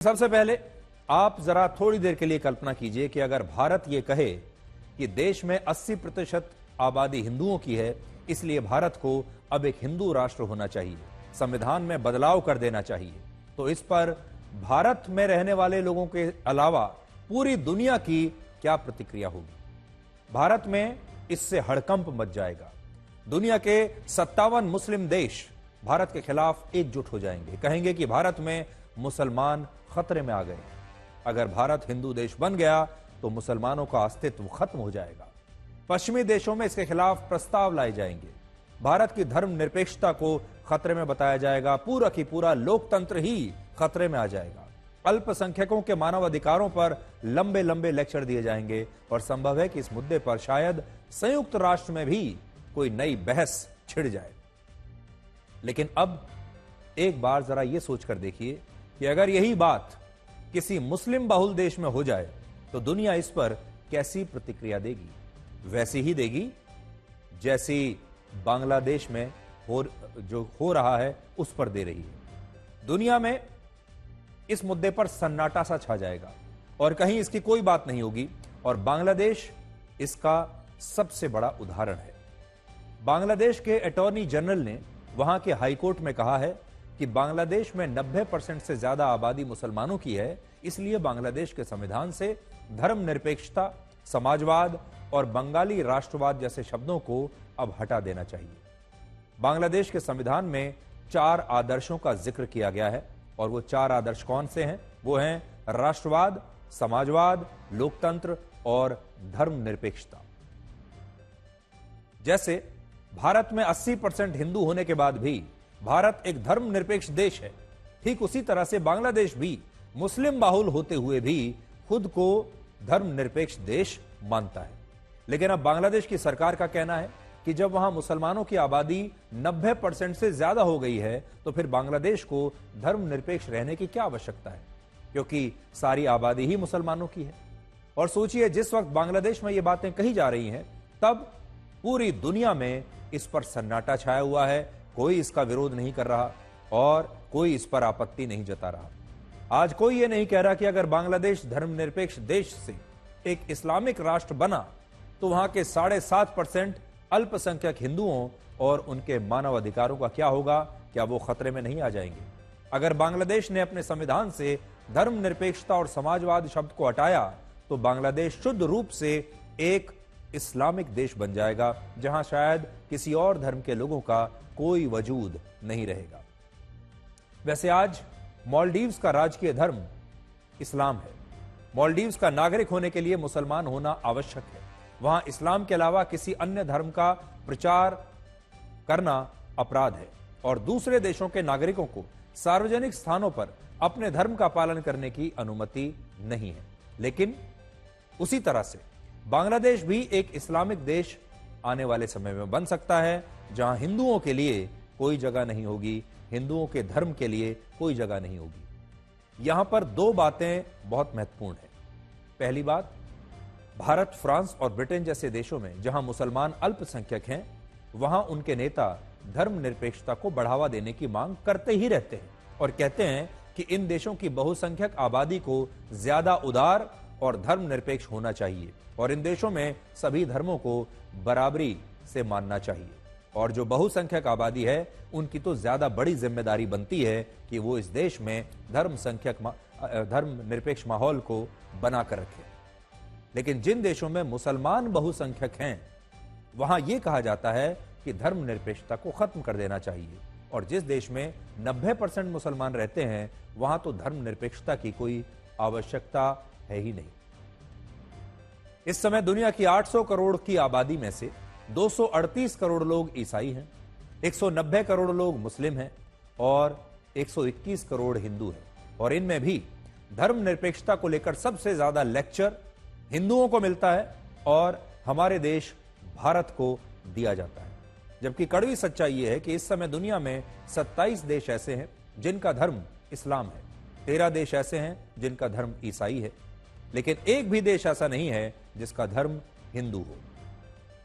सबसे पहले आप जरा थोड़ी देर के लिए कल्पना कीजिए कि अगर भारत ये कहे कि देश में 80% आबादी हिंदुओं की है, इसलिए भारत को अब एक हिंदू राष्ट्र होना चाहिए, संविधान में बदलाव कर देना चाहिए, तो इस पर भारत में रहने वाले लोगों के अलावा पूरी दुनिया की क्या प्रतिक्रिया होगी? भारत में इससे हड़कंप मच जाएगा। दुनिया के 57 मुस्लिम देश भारत के खिलाफ एकजुट हो जाएंगे, कहेंगे कि भारत में मुसलमान खतरे में आ गए। अगर भारत हिंदू देश बन गया तो मुसलमानों का अस्तित्व खत्म हो जाएगा। पश्चिमी देशों में इसके खिलाफ प्रस्ताव लाए जाएंगे। भारत की धर्मनिरपेक्षता को खतरे में बताया जाएगा। पूरा की पूरा लोकतंत्र ही खतरे में आ जाएगा। अल्पसंख्यकों के मानव अधिकारों पर लंबे लंबे लेक्चर दिए जाएंगे और संभव है कि इस मुद्दे पर शायद संयुक्त राष्ट्र में भी कोई नई बहस छिड़ जाए। लेकिन अब एक बार जरा यह सोचकर देखिए कि अगर यही बात किसी मुस्लिम बहुल देश में हो जाए तो दुनिया इस पर कैसी प्रतिक्रिया देगी? वैसी ही देगी जैसी बांग्लादेश में जो हो रहा है उस पर दे रही है। दुनिया में इस मुद्दे पर सन्नाटा सा छा जाएगा और कहीं इसकी कोई बात नहीं होगी, और बांग्लादेश इसका सबसे बड़ा उदाहरण है। बांग्लादेश के अटॉर्नी जनरल ने वहां के हाईकोर्ट में कहा है कि बांग्लादेश में 90% से ज्यादा आबादी मुसलमानों की है, इसलिए बांग्लादेश के संविधान से धर्मनिरपेक्षता, समाजवाद और बंगाली राष्ट्रवाद जैसे शब्दों को अब हटा देना चाहिए। बांग्लादेश के संविधान में 4 आदर्शों का जिक्र किया गया है, और वो 4 आदर्श कौन से हैं? वो हैं राष्ट्रवाद, समाजवाद, लोकतंत्र और धर्मनिरपेक्षता। जैसे भारत में 80% हिंदू होने के बाद भी भारत एक धर्मनिरपेक्ष देश है, ठीक उसी तरह से बांग्लादेश भी मुस्लिम बाहुल होते हुए भी खुद को धर्मनिरपेक्ष देश मानता है। लेकिन अब बांग्लादेश की सरकार का कहना है कि जब वहां मुसलमानों की आबादी 90% से ज्यादा हो गई है तो फिर बांग्लादेश को धर्मनिरपेक्ष रहने की क्या आवश्यकता है, क्योंकि सारी आबादी ही मुसलमानों की है। और सोचिए, जिस वक्त बांग्लादेश में ये बातें कही जा रही हैं तब पूरी दुनिया में इस पर सन्नाटा छाया हुआ है। कोई इसका विरोध नहीं कर रहा और कोई इस पर आपत्ति नहीं जता रहा। आज कोई ये नहीं कह रहा कि अगर बांग्लादेश धर्मनिरपेक्ष देश से एक इस्लामिक राष्ट्र बना तो वहां के 7.5% अल्पसंख्यक हिंदुओं और उनके मानव अधिकारों का क्या होगा? क्या वो खतरे में नहीं आ जाएंगे? अगर बांग्लादेश ने अपने संविधान से धर्मनिरपेक्षता और समाजवाद शब्द को हटाया तो बांग्लादेश शुद्ध रूप से एक इस्लामिक देश बन जाएगा, जहां शायद किसी और धर्म के लोगों का कोई वजूद नहीं रहेगा। वैसे आज मालदीव्स का राजकीय धर्म इस्लाम है। मालदीव्स का नागरिक होने के लिए मुसलमान होना आवश्यक है। वहां इस्लाम के अलावा किसी अन्य धर्म का प्रचार करना अपराध है, और दूसरे देशों के नागरिकों को सार्वजनिक स्थानों पर अपने धर्म का पालन करने की अनुमति नहीं है। लेकिन उसी तरह से बांग्लादेश भी एक इस्लामिक देश आने वाले समय में बन सकता है, जहां हिंदुओं के लिए कोई जगह नहीं होगी, हिंदुओं के धर्म के लिए कोई जगह नहीं होगी। यहां पर 2 बातें बहुत महत्वपूर्ण हैं। पहली बात, भारत, फ्रांस और ब्रिटेन जैसे देशों में जहां मुसलमान अल्पसंख्यक हैं, वहां उनके नेता धर्मनिरपेक्षता को बढ़ावा देने की मांग करते ही रहते हैं और कहते हैं कि इन देशों की बहुसंख्यक आबादी को ज्यादा उदार और धर्मनिरपेक्ष होना चाहिए, और इन देशों में सभी धर्मों को बराबरी से मानना चाहिए, और जो बहुसंख्यक आबादी है उनकी तो ज्यादा बड़ी जिम्मेदारी बनती है कि वो इस देश में धर्मनिरपेक्ष माहौल को बनाकर रखे। लेकिन जिन देशों में मुसलमान बहुसंख्यक हैं वहां यह कहा जाता है कि धर्मनिरपेक्षता को खत्म कर देना चाहिए, और जिस देश में 90% मुसलमान रहते हैं वहां तो धर्मनिरपेक्षता की कोई आवश्यकता है ही नहीं। इस समय दुनिया की 800 करोड़ की आबादी में से 238 करोड़ लोग ईसाई हैं, 190 करोड़ लोग मुस्लिम हैं और 121 करोड़ हिंदू हैं, और इनमें भी धर्मनिरपेक्षता को लेकर सबसे ज्यादा लेक्चर हिंदुओं को मिलता है और हमारे देश भारत को दिया जाता है। जबकि कड़वी सच्चाई यह है कि इस समय दुनिया में 27 देश ऐसे हैं जिनका धर्म इस्लाम है, 13 देश ऐसे हैं जिनका धर्म ईसाई है, लेकिन एक भी देश ऐसा नहीं है जिसका धर्म हिंदू हो।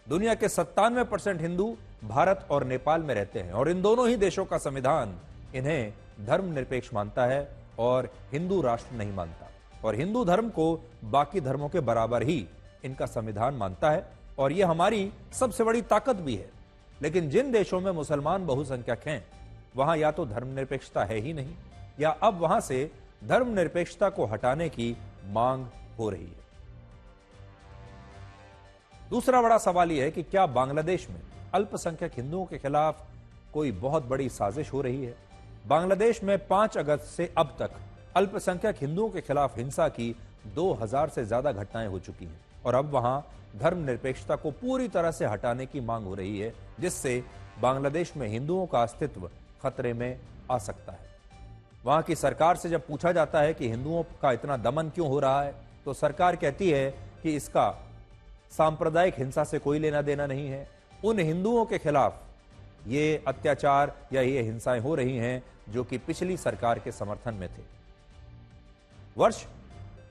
दुनिया के 97% हिंदू भारत और नेपाल में रहते हैं, और इन दोनों ही देशों का संविधान इन्हें धर्मनिरपेक्ष मानता है और हिंदू राष्ट्र नहीं मानता, और हिंदू धर्म को बाकी धर्मों के बराबर ही इनका संविधान मानता है, और यह हमारी सबसे बड़ी ताकत भी है। लेकिन जिन देशों में मुसलमान बहुसंख्यक हैं, वहां या तो धर्मनिरपेक्षता है ही नहीं, या अब वहां से धर्मनिरपेक्षता को हटाने की मांग हो रही है। दूसरा बड़ा सवाल यह है कि क्या बांग्लादेश में अल्पसंख्यक हिंदुओं के खिलाफ कोई बहुत बड़ी साजिश हो रही है? बांग्लादेश में 5 अगस्त से अब तक अल्पसंख्यक हिंदुओं के खिलाफ हिंसा की 2000 से ज्यादा घटनाएं हो चुकी हैं, और अब वहां धर्मनिरपेक्षता को पूरी तरह से हटाने की मांग हो रही है, जिससे बांग्लादेश में हिंदुओं का अस्तित्व खतरे में आ सकता है। वहां की सरकार से जब पूछा जाता है कि हिंदुओं का इतना दमन क्यों हो रहा है, तो सरकार कहती है कि इसका सांप्रदायिक हिंसा से कोई लेना देना नहीं है। उन हिंदुओं के खिलाफ ये अत्याचार या ये हिंसाएं हो रही हैं जो कि पिछली सरकार के समर्थन में थे। वर्ष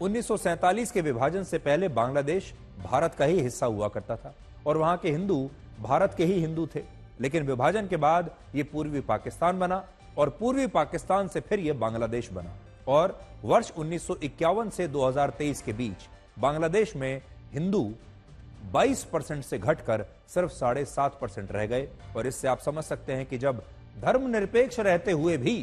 1947 के विभाजन से पहले बांग्लादेश भारत का ही हिस्सा हुआ करता था, और वहां के हिंदू भारत के ही हिंदू थे। लेकिन विभाजन के बाद ये पूर्वी पाकिस्तान बना, और पूर्वी पाकिस्तान से फिर यह बांग्लादेश बना, और वर्ष 1951 से 2023 के बीच बांग्लादेश में हिंदू 22% से घटकर सिर्फ 7.5% रह गए। और इससे आप समझ सकते हैं कि जब धर्मनिरपेक्ष रहते हुए भी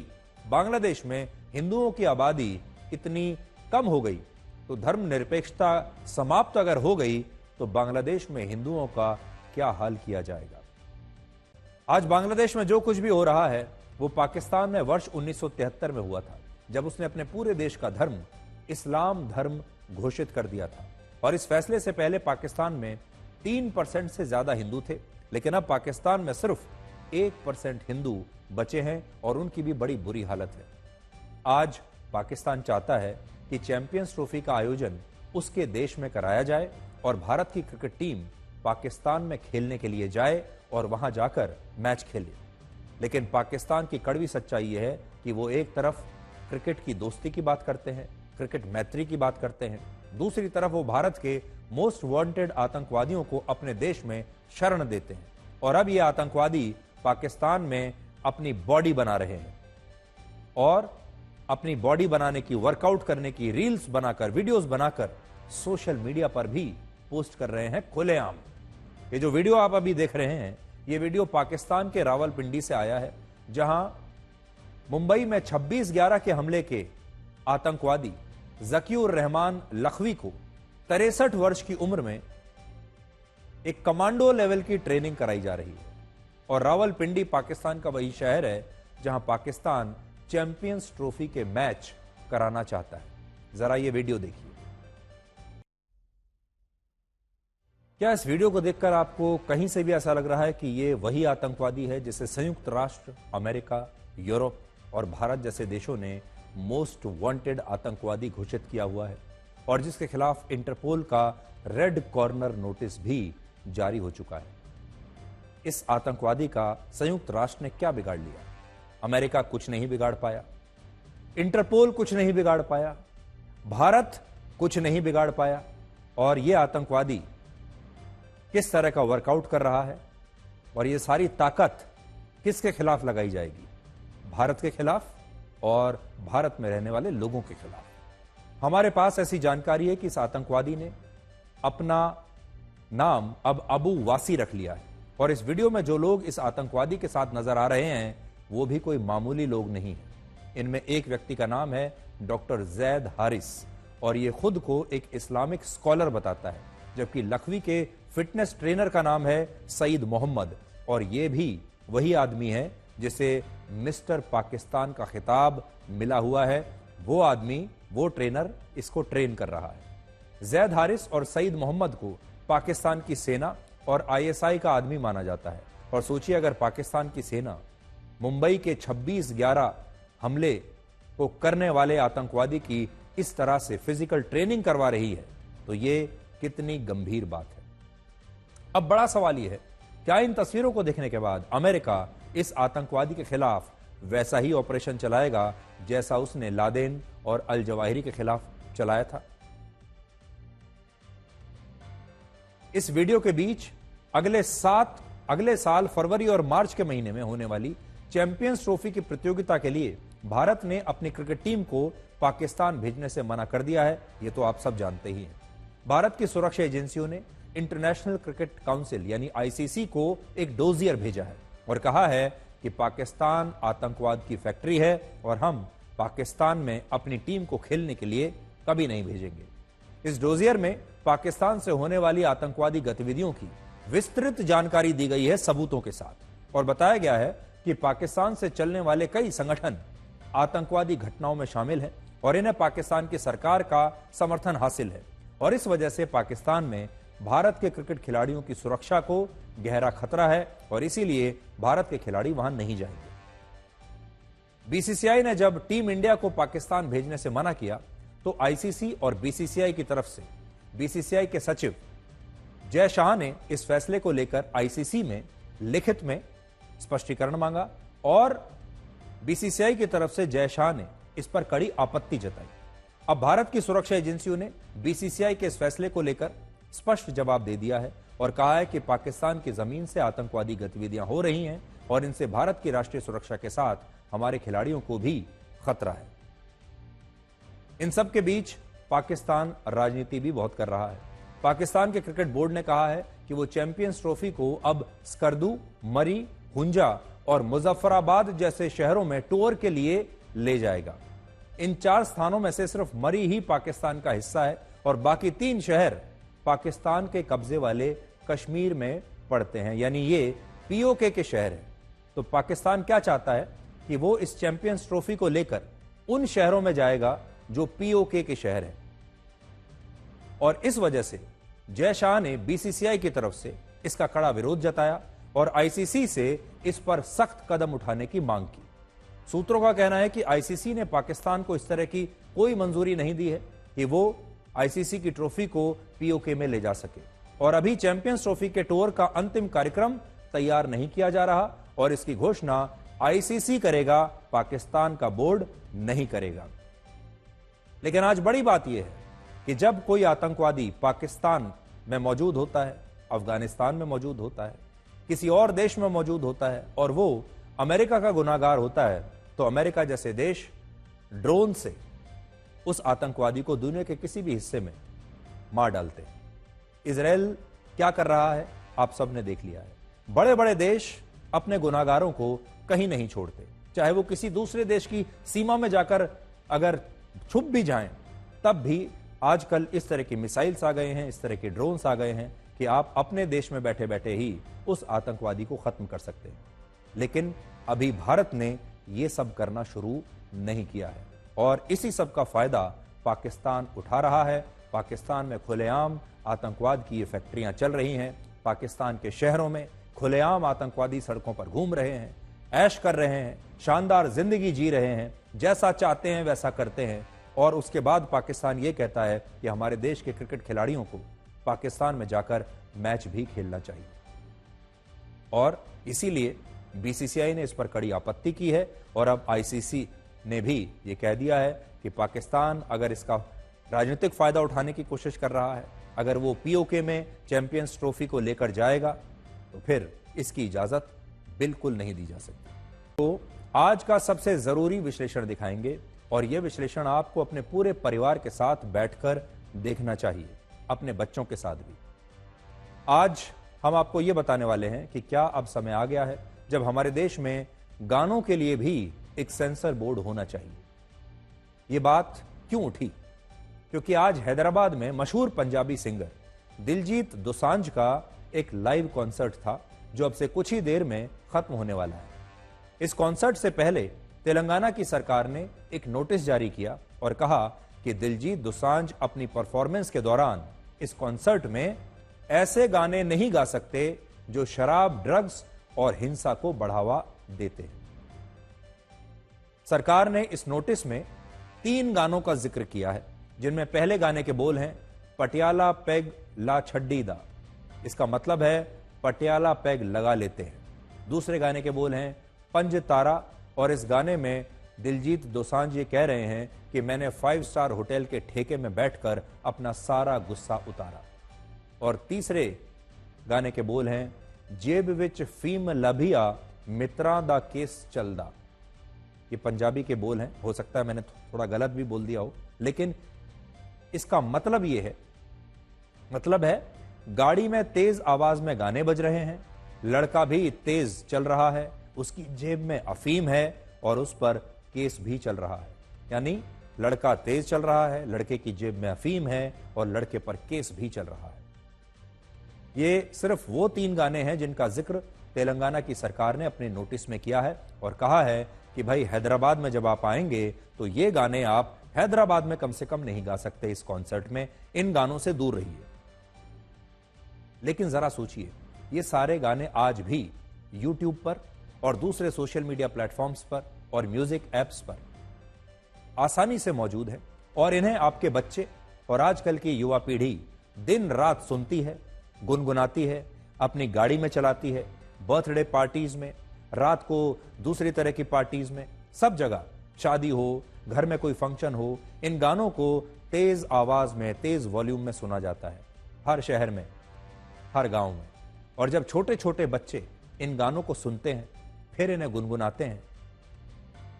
बांग्लादेश में हिंदुओं की आबादी इतनी कम हो गई, तो धर्मनिरपेक्षता समाप्त अगर हो गई तो बांग्लादेश में हिंदुओं का क्या हाल किया जाएगा। आज बांग्लादेश में जो कुछ भी हो रहा है वो पाकिस्तान में वर्ष 1973 में हुआ था, जब उसने अपने पूरे देश का धर्म इस्लाम धर्म घोषित कर दिया था। और इस फैसले से पहले पाकिस्तान में 3% से ज्यादा हिंदू थे, लेकिन अब पाकिस्तान में सिर्फ 1% हिंदू बचे हैं, और उनकी भी बड़ी बुरी हालत है। आज पाकिस्तान चाहता है कि चैंपियंस ट्रॉफी का आयोजन उसके देश में कराया जाए, और भारत की क्रिकेट टीम पाकिस्तान में खेलने के लिए जाए और वहां जाकर मैच खेले। लेकिन पाकिस्तान की कड़वी सच्चाई यह है कि वो एक तरफ क्रिकेट की दोस्ती की बात करते हैं, क्रिकेट मैत्री की बात करते हैं, दूसरी तरफ वो भारत के मोस्ट वांटेड आतंकवादियों को अपने देश में शरण देते हैं। और अब ये आतंकवादी पाकिस्तान में अपनी बॉडी बना रहे हैं, और अपनी बॉडी बनाने की, वर्कआउट करने की रील्स बनाकर, वीडियोस बनाकर सोशल मीडिया पर भी पोस्ट कर रहे हैं खुलेआम। ये जो वीडियो आप अभी देख रहे हैं, ये वीडियो पाकिस्तान के रावलपिंडी से आया है, जहां मुंबई में 26/11 के हमले के आतंकवादी जकीउर रहमान लखवी को 63 वर्ष की उम्र में एक कमांडो लेवल की ट्रेनिंग कराई जा रही है। और रावलपिंडी पाकिस्तान का वही शहर है जहां पाकिस्तान चैंपियंस ट्रॉफी के मैच कराना चाहता है। जरा ये वीडियो देखिए। क्या इस वीडियो को देखकर आपको कहीं से भी ऐसा लग रहा है कि ये वही आतंकवादी है जिसे संयुक्त राष्ट्र, अमेरिका, यूरोप और भारत जैसे देशों ने मोस्ट वांटेड आतंकवादी घोषित किया हुआ है, और जिसके खिलाफ इंटरपोल का रेड कॉर्नर नोटिस भी जारी हो चुका है? इस आतंकवादी का संयुक्त राष्ट्र ने क्या बिगाड़ लिया? अमेरिका कुछ नहीं बिगाड़ पाया, इंटरपोल कुछ नहीं बिगाड़ पाया, भारत कुछ नहीं बिगाड़ पाया, और यह आतंकवादी किस तरह का वर्कआउट कर रहा है, और यह सारी ताकत किसके खिलाफ लगाई जाएगी? भारत के खिलाफ और भारत में रहने वाले लोगों के खिलाफ। हमारे पास ऐसी जानकारी है कि इस आतंकवादी ने अपना नाम अब अबू वासी रख लिया है, और इस वीडियो में जो लोग इस आतंकवादी के साथ नजर आ रहे हैं वो भी कोई मामूली लोग नहीं है। इनमें एक व्यक्ति का नाम है डॉक्टर जैद हारिस, और ये खुद को एक इस्लामिक स्कॉलर बताता है, जबकि लखवी के फिटनेस ट्रेनर का नाम है सईद मोहम्मद, और ये भी वही आदमी है जिसे मिस्टर पाकिस्तान का खिताब मिला हुआ है। वो आदमी, वो ट्रेनर इसको ट्रेन कर रहा है। जैद हारिस और सईद मोहम्मद को पाकिस्तान की सेना और आईएसआई का आदमी माना जाता है। और सोचिए, अगर पाकिस्तान की सेना मुंबई के 26/11 हमले को करने वाले आतंकवादी की इस तरह से फिजिकल ट्रेनिंग करवा रही है, तो ये कितनी गंभीर बात है। अब बड़ा सवाल यह है, क्या इन तस्वीरों को देखने के बाद अमेरिका इस आतंकवादी के खिलाफ वैसा ही ऑपरेशन चलाएगा जैसा उसने लादेन और अल जवाहिरी के खिलाफ चलाया था? इस वीडियो के बीच अगले साल फरवरी और मार्च के महीने में होने वाली चैंपियंस ट्रॉफी की प्रतियोगिता के लिए भारत ने अपनी क्रिकेट टीम को पाकिस्तान भेजने से मना कर दिया है, ये तो आप सब जानते ही हैं। भारत की सुरक्षा एजेंसियों ने इंटरनेशनल क्रिकेट काउंसिल यानी आईसीसी को एक डोजियर भेजा है और कहा है कि पाकिस्तान आतंकवाद की फैक्ट्री है और हम पाकिस्तान में अपनी टीम को खेलने के लिए कभी नहीं भेजेंगे। इस डोजियर में पाकिस्तान से होने वाली आतंकवादी गतिविधियों की विस्तृत जानकारी दी गई है सबूतों के साथ और बताया गया है कि पाकिस्तान से चलने वाले कई संगठन आतंकवादी घटनाओं में शामिल हैं और इन्हें पाकिस्तान की सरकार का समर्थन हासिल है और इस वजह से पाकिस्तान में भारत के क्रिकेट खिलाड़ियों की सुरक्षा को गहरा खतरा है और इसीलिए भारत के खिलाड़ी वहां नहीं जाएंगे। बीसीसीआई ने जब टीम इंडिया को पाकिस्तान भेजने से मना किया तो आईसीसी और बीसीसीआई की तरफ से बीसीसीआई के सचिव जय शाह ने इस फैसले को लेकर आईसीसी में लिखित में स्पष्टीकरण मांगा और बीसीसीआई की तरफ से जय शाह ने इस पर कड़ी आपत्ति जताई। अब भारत की सुरक्षा एजेंसियों ने बीसीसीआई के इस फैसले को लेकर स्पष्ट जवाब दे दिया है और कहा है कि पाकिस्तान की जमीन से आतंकवादी गतिविधियां हो रही हैं और इनसे भारत की राष्ट्रीय सुरक्षा के साथ हमारे खिलाड़ियों को भी खतरा है। इन सब के बीच पाकिस्तान राजनीति भी बहुत कर रहा है। पाकिस्तान के क्रिकेट बोर्ड ने कहा है कि वो चैंपियंस ट्रॉफी को अब स्कर्दू, मरी, हुंजा और मुजफ्फराबाद जैसे शहरों में टूर के लिए ले जाएगा। इन 4 स्थानों में से सिर्फ मरी ही पाकिस्तान का हिस्सा है और बाकी 3 शहर पाकिस्तान के कब्जे वाले कश्मीर में पड़ते हैं, यानी ये पीओके के शहर हैं। तो पाकिस्तान क्या चाहता है कि वो इस चैंपियंस ट्रॉफी को लेकर उन शहरों में जाएगा जो पीओके के शहर हैं और इस वजह से जय शाह ने बीसीसीआई की तरफ से इसका कड़ा विरोध जताया और आईसीसी से इस पर सख्त कदम उठाने की मांग की। सूत्रों का कहना है कि आईसीसी ने पाकिस्तान को इस तरह की कोई मंजूरी नहीं दी है कि वो आईसीसी की ट्रॉफी को पीओके में ले जा सके और अभी चैंपियंस ट्रॉफी के टूर का अंतिम कार्यक्रम तैयार नहीं किया जा रहा और इसकी घोषणा आईसीसी करेगा, पाकिस्तान का बोर्ड नहीं करेगा। लेकिन आज बड़ी बात यह है कि जब कोई आतंकवादी पाकिस्तान में मौजूद होता है, अफगानिस्तान में मौजूद होता है, किसी और देश में मौजूद होता है और वो अमेरिका का गुनाहगार होता है, तो अमेरिका जैसे देश ड्रोन से उस आतंकवादी को दुनिया के किसी भी हिस्से में मार डालते हैं। इजराइल क्या कर रहा है आप सबने देख लिया है। बड़े बड़े देश अपने गुनाहगारों को कहीं नहीं छोड़ते, चाहे वो किसी दूसरे देश की सीमा में जाकर अगर छुप भी जाएं, तब भी आजकल इस तरह की मिसाइल्स आ गए हैं, इस तरह के ड्रोन्स आ गए हैं कि आप अपने देश में बैठे बैठे ही उस आतंकवादी को खत्म कर सकते हैं। लेकिन अभी भारत ने यह सब करना शुरू नहीं किया है और इसी सब का फायदा पाकिस्तान उठा रहा है। पाकिस्तान में खुलेआम आतंकवाद की ये फैक्ट्रियां चल रही हैं। पाकिस्तान के शहरों में खुलेआम आतंकवादी सड़कों पर घूम रहे हैं, ऐश कर रहे हैं, शानदार जिंदगी जी रहे हैं, जैसा चाहते हैं वैसा करते हैं और उसके बाद पाकिस्तान ये कहता है कि हमारे देश के क्रिकेट खिलाड़ियों को पाकिस्तान में जाकर मैच भी खेलना चाहिए। और इसीलिए बीसीसीआई ने इस पर कड़ी आपत्ति की है और अब आईसीसी ने भी ये कह दिया है कि पाकिस्तान अगर इसका राजनीतिक फायदा उठाने की कोशिश कर रहा है, अगर वो पीओके में चैंपियंस ट्रॉफी को लेकर जाएगा तो फिर इसकी इजाजत बिल्कुल नहीं दी जा सकती। तो आज का सबसे जरूरी विश्लेषण दिखाएंगे और यह विश्लेषण आपको अपने पूरे परिवार के साथ बैठकर देखना चाहिए, अपने बच्चों के साथ भी। आज हम आपको यह बताने वाले हैं कि क्या अब समय आ गया है जब हमारे देश में गानों के लिए भी एक सेंसर बोर्ड होना चाहिए। यह बात क्यों उठी? क्योंकि आज हैदराबाद में मशहूर पंजाबी सिंगर दिलजीत दोसांझ का एक लाइव कॉन्सर्ट था जो अब से कुछ ही देर में खत्म होने वाला है। इस कॉन्सर्ट से पहले तेलंगाना की सरकार ने एक नोटिस जारी किया और कहा कि दिलजीत दोसांझ अपनी परफॉर्मेंस के दौरान इस कॉन्सर्ट में ऐसे गाने नहीं गा सकते जो शराब, ड्रग्स और हिंसा को बढ़ावा देते हैं। सरकार ने इस नोटिस में 3 गानों का जिक्र किया है, जिनमें पहले गाने के बोल हैं पटियाला पेग ला छड्डी दा, इसका मतलब है पटियाला पेग लगा लेते हैं। दूसरे गाने के बोल हैं पंज तारा और इस गाने में दिलजीत दोसांझ ये कह रहे हैं कि मैंने 5 स्टार होटल के ठेके में बैठकर अपना सारा गुस्सा उतारा। और तीसरे गाने के बोल हैं जेब विच फीम लभिया मित्रां दा केस चलदा। ये पंजाबी के बोल हैं, हो सकता है मैंने थोड़ा गलत भी बोल दिया हो, लेकिन इसका मतलब ये है, मतलब है गाड़ी में तेज आवाज में गाने बज रहे हैं, लड़का भी तेज चल रहा है, उसकी जेब में अफीम है और उस पर केस भी चल रहा है। यानी लड़का तेज चल रहा है, लड़के की जेब में अफीम है और लड़के पर केस भी चल रहा है। ये सिर्फ वो 3 गाने हैं जिनका जिक्र तेलंगाना की सरकार ने अपने नोटिस में किया है और कहा है कि भाई हैदराबाद में जब आप आएंगे तो ये गाने आप हैदराबाद में कम से कम नहीं गा सकते, इस कॉन्सर्ट में इन गानों से दूर रहिए। लेकिन जरा सोचिए, ये सारे गाने आज भी यूट्यूब पर और दूसरे सोशल मीडिया प्लेटफॉर्म्स पर और म्यूजिक एप्स पर आसानी से मौजूद है और इन्हें आपके बच्चे और आजकल की युवा पीढ़ी दिन रात सुनती है, गुनगुनाती है, अपनी गाड़ी में चलाती है, बर्थडे पार्टीज में, रात को दूसरी तरह की पार्टीज में, सब जगह शादी हो, घर में कोई फंक्शन हो, इन गानों को तेज आवाज में, तेज वॉल्यूम में सुना जाता है, हर शहर में, हर गांव में। और जब छोटे छोटे बच्चे इन गानों को सुनते हैं, फिर इन्हें गुनगुनाते हैं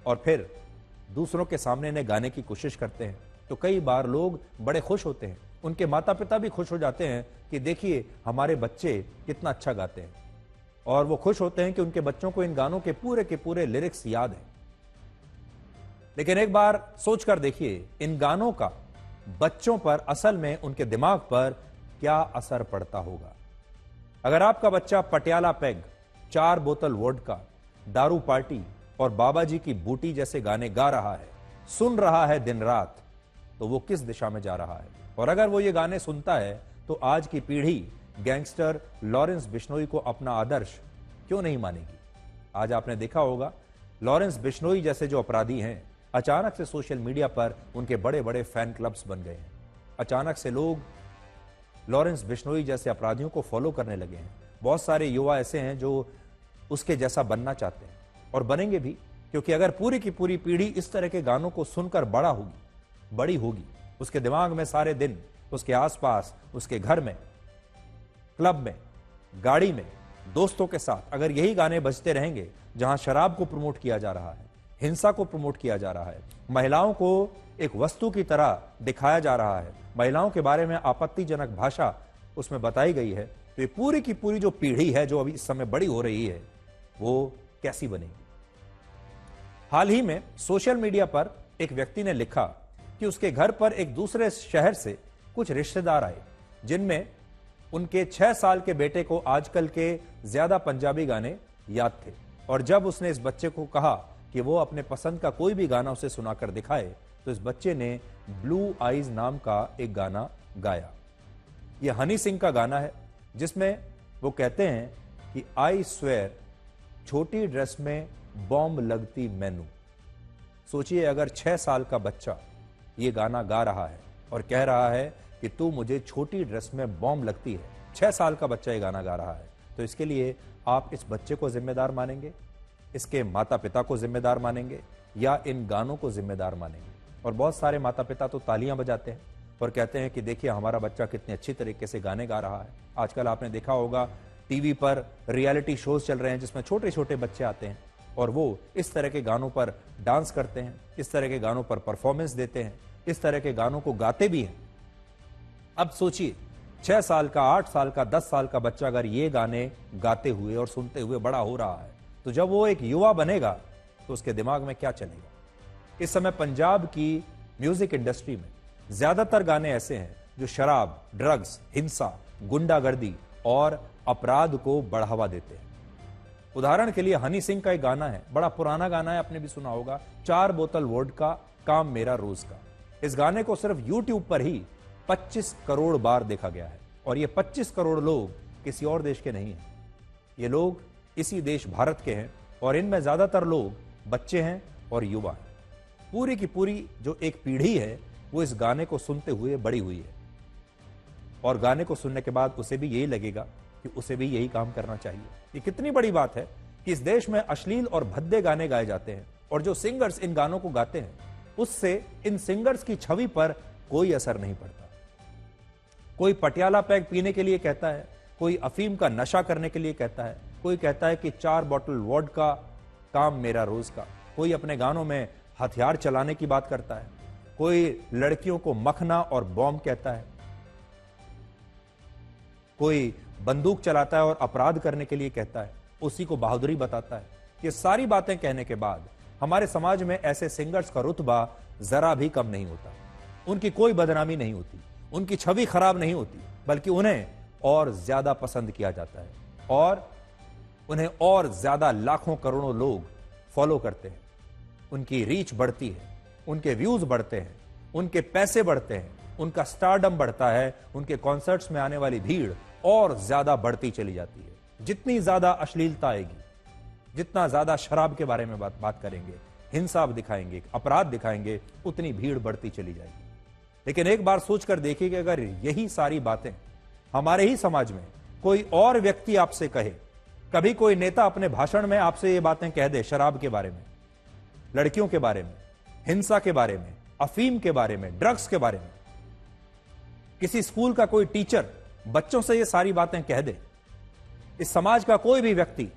और फिर दूसरों के सामने इन्हें गाने की कोशिश करते हैं, तो कई बार लोग बड़े खुश होते हैं, उनके माता पिता भी खुश हो जाते हैं कि देखिए हमारे बच्चे कितना अच्छा गाते हैं, और वो खुश होते हैं कि उनके बच्चों को इन गानों के पूरे लिरिक्स याद हैं। लेकिन एक बार सोचकर देखिए, इन गानों का बच्चों पर, असल में उनके दिमाग पर क्या असर पड़ता होगा। अगर आपका बच्चा पटियाला पेग, 4 बोतल वोडका, दारू पार्टी और बाबा जी की बूटी जैसे गाने गा रहा है, सुन रहा है दिन रात, तो वो किस दिशा में जा रहा है। और अगर वो ये गाने सुनता है तो आज की पीढ़ी गैंगस्टर लॉरेंस बिश्नोई को अपना आदर्श क्यों नहीं मानेगी। आज आपने देखा होगा, लॉरेंस बिश्नोई जैसे जो अपराधी हैं, अचानक से सोशल मीडिया पर उनके बड़े बड़े फैन क्लब्स बन गए हैं। अचानक से लोग लॉरेंस बिश्नोई जैसे अपराधियों को फॉलो करने लगे हैं। बहुत सारे युवा ऐसे हैं जो उसके जैसा बनना चाहते हैं और बनेंगे भी, क्योंकि अगर पूरी की पूरी पीढ़ी इस तरह के गानों को सुनकर बड़ी होगी, उसके दिमाग में सारे दिन, उसके आसपास, उसके घर में, क्लब में, गाड़ी में, दोस्तों के साथ अगर यही गाने बजते रहेंगे, जहां शराब को प्रमोट किया जा रहा है, हिंसा को प्रमोट किया जा रहा है, महिलाओं को एक वस्तु की तरह दिखाया जा रहा है, महिलाओं के बारे में आपत्तिजनक भाषा उसमें बताई गई है, तो ये पूरी की पूरी जो पीढ़ी है जो अभी इस समय बड़ी हो रही है, वो कैसी बनेगी। हाल ही में सोशल मीडिया पर एक व्यक्ति ने लिखा कि उसके घर पर एक दूसरे शहर से कुछ रिश्तेदार आए, जिनमें उनके 6 साल के बेटे को आजकल के ज्यादा पंजाबी गाने याद थे। और जब उसने इस बच्चे को कहा कि वो अपने पसंद का कोई भी गाना उसे सुनाकर दिखाए, तो इस बच्चे ने ब्लू आईज नाम का एक गाना गाया। यह हनी सिंह का गाना है, जिसमें वो कहते हैं कि आई स्वेयर छोटी ड्रेस में बॉम्ब लगती मैनू। सोचिए, अगर 6 साल का बच्चा ये गाना गा रहा है और कह रहा है कि तू मुझे छोटी ड्रेस में बॉम्ब लगती है, 6 साल का बच्चा ये गाना गा रहा है, तो इसके लिए आप इस बच्चे को जिम्मेदार मानेंगे, इसके माता पिता को जिम्मेदार मानेंगे, या इन गानों को जिम्मेदार मानेंगे। और बहुत सारे माता पिता तो तालियां बजाते हैं और कहते हैं कि देखिए हमारा बच्चा कितने अच्छी तरीके से गाने गा रहा है। आजकल आपने देखा होगा, टीवी पर रियलिटी शोज चल रहे हैं जिसमें छोटे छोटे बच्चे आते हैं और वो इस तरह के गानों पर डांस करते हैं, इस तरह के गानों पर परफॉर्मेंस देते हैं, इस तरह के गानों को गाते भी हैं। अब सोचिए, 6 साल का, 8 साल का, 10 साल का बच्चा अगर ये गाने गाते हुए और सुनते हुए बड़ा हो रहा है, तो जब वो एक युवा बनेगा तो उसके दिमाग में क्या चलेगा। इस समय पंजाब की म्यूजिक इंडस्ट्री में ज्यादातर गाने ऐसे हैं जो शराब, ड्रग्स, हिंसा, गुंडागर्दी और अपराध को बढ़ावा देते हैं। उदाहरण के लिए हनी सिंह का एक गाना है, बड़ा पुराना गाना है, आपने भी सुना होगा, 4 बोतल वोडका काम मेरा रोज का। इस गाने को सिर्फ यूट्यूब पर ही 25 करोड़ बार देखा गया है, और ये 25 करोड़ लोग किसी और देश के नहीं हैं, ये लोग इसी देश भारत के हैं, और इनमें ज्यादातर लोग बच्चे हैं और युवा हैं। पूरी की पूरी जो एक पीढ़ी है वो इस गाने को सुनते हुए बड़ी हुई है, और गाने को सुनने के बाद उसे भी यही लगेगा कि उसे भी यही काम करना चाहिए। ये कितनी बड़ी बात है कि इस देश में अश्लील और भद्दे गाने गाए जाते हैं, और जो सिंगर्स इन गानों को गाते हैं उससे इन सिंगर्स की छवि पर कोई असर नहीं पड़ता। कोई पटियाला पैग पीने के लिए कहता है, कोई अफीम का नशा करने के लिए कहता है, कोई कहता है कि 4 बोतल वोडका काम मेरा रोज का। कोई अपने गानों में हथियार चलाने की बात करता है, कोई लड़कियों को मखना और बॉम्ब कहता है, कोई बंदूक चलाता है और अपराध करने के लिए कहता है, उसी को बहादुरी बताता है। ये सारी बातें कहने के बाद हमारे समाज में ऐसे सिंगर्स का रुतबा जरा भी कम नहीं होता, उनकी कोई बदनामी नहीं होती, उनकी छवि खराब नहीं होती, बल्कि उन्हें और ज्यादा पसंद किया जाता है और उन्हें और ज्यादा लाखों करोड़ों लोग फॉलो करते हैं। उनकी रीच बढ़ती है, उनके व्यूज बढ़ते हैं, उनके पैसे बढ़ते हैं, उनका स्टारडम बढ़ता है, उनके कॉन्सर्ट्स में आने वाली भीड़ और ज्यादा बढ़ती चली जाती है। जितनी ज्यादा अश्लीलता आएगी, जितना ज्यादा शराब के बारे में बात करेंगे, हिंसा दिखाएंगे, अपराध दिखाएंगे, उतनी भीड़ बढ़ती चली जाएगी। लेकिन एक बार सोचकर देखिए कि अगर यही सारी बातें हमारे ही समाज में कोई और व्यक्ति आपसे कहे, कभी कोई नेता अपने भाषण में आपसे ये बातें कह दे, शराब के बारे में, लड़कियों के बारे में, हिंसा के बारे में, अफीम के बारे में, ड्रग्स के बारे में, किसी स्कूल का कोई टीचर बच्चों से ये सारी बातें कह दे, इस समाज का कोई भी व्यक्ति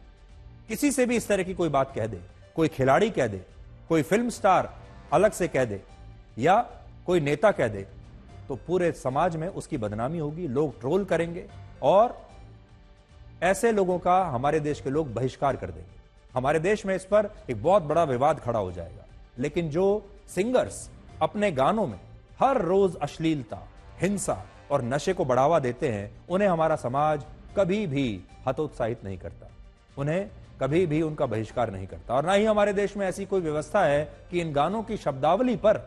किसी से भी इस तरह की कोई बात कह दे, कोई खिलाड़ी कह दे, कोई फिल्म स्टार अलग से कह दे या कोई नेता कह दे, तो पूरे समाज में उसकी बदनामी होगी, लोग ट्रोल करेंगे और ऐसे लोगों का हमारे देश के लोग बहिष्कार कर देंगे। हमारे देश में इस पर एक बहुत बड़ा विवाद खड़ा हो जाएगा। लेकिन जो सिंगर्स अपने गानों में हर रोज अश्लीलता, हिंसा और नशे को बढ़ावा देते हैं, उन्हें हमारा समाज कभी भी हतोत्साहित नहीं करता, उन्हें कभी भी उनका बहिष्कार नहीं करता। और ना ही हमारे देश में ऐसी कोई व्यवस्था है कि इन गानों की शब्दावली पर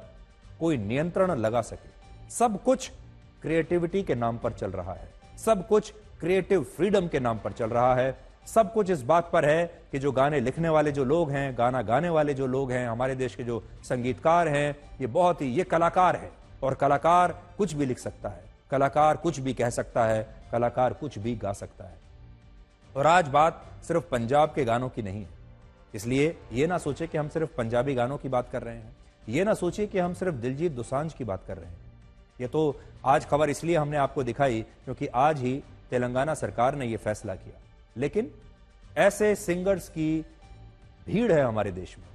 कोई नियंत्रण लगा सके। सब कुछ क्रिएटिविटी के नाम पर चल रहा है, सब कुछ क्रिएटिव फ्रीडम के नाम पर चल रहा है, सब कुछ इस बात पर है कि जो गाने लिखने वाले जो लोग हैं, गाना गाने वाले जो लोग हैं, हमारे देश के जो संगीतकार हैं, ये कलाकार है और कलाकार कुछ भी लिख सकता है, कलाकार कुछ भी कह सकता है, कलाकार कुछ भी गा सकता है। और आज बात सिर्फ पंजाब के गानों की नहीं है, इसलिए ये ना सोचे कि हम सिर्फ पंजाबी गानों की बात कर रहे हैं, ये ना सोचिए कि हम सिर्फ दिलजीत दोसांझ की बात कर रहे हैं। ये तो आज खबर इसलिए हमने आपको दिखाई क्योंकि आज ही तेलंगाना सरकार ने यह फैसला किया। लेकिन ऐसे सिंगर्स की भीड़ है हमारे देश में।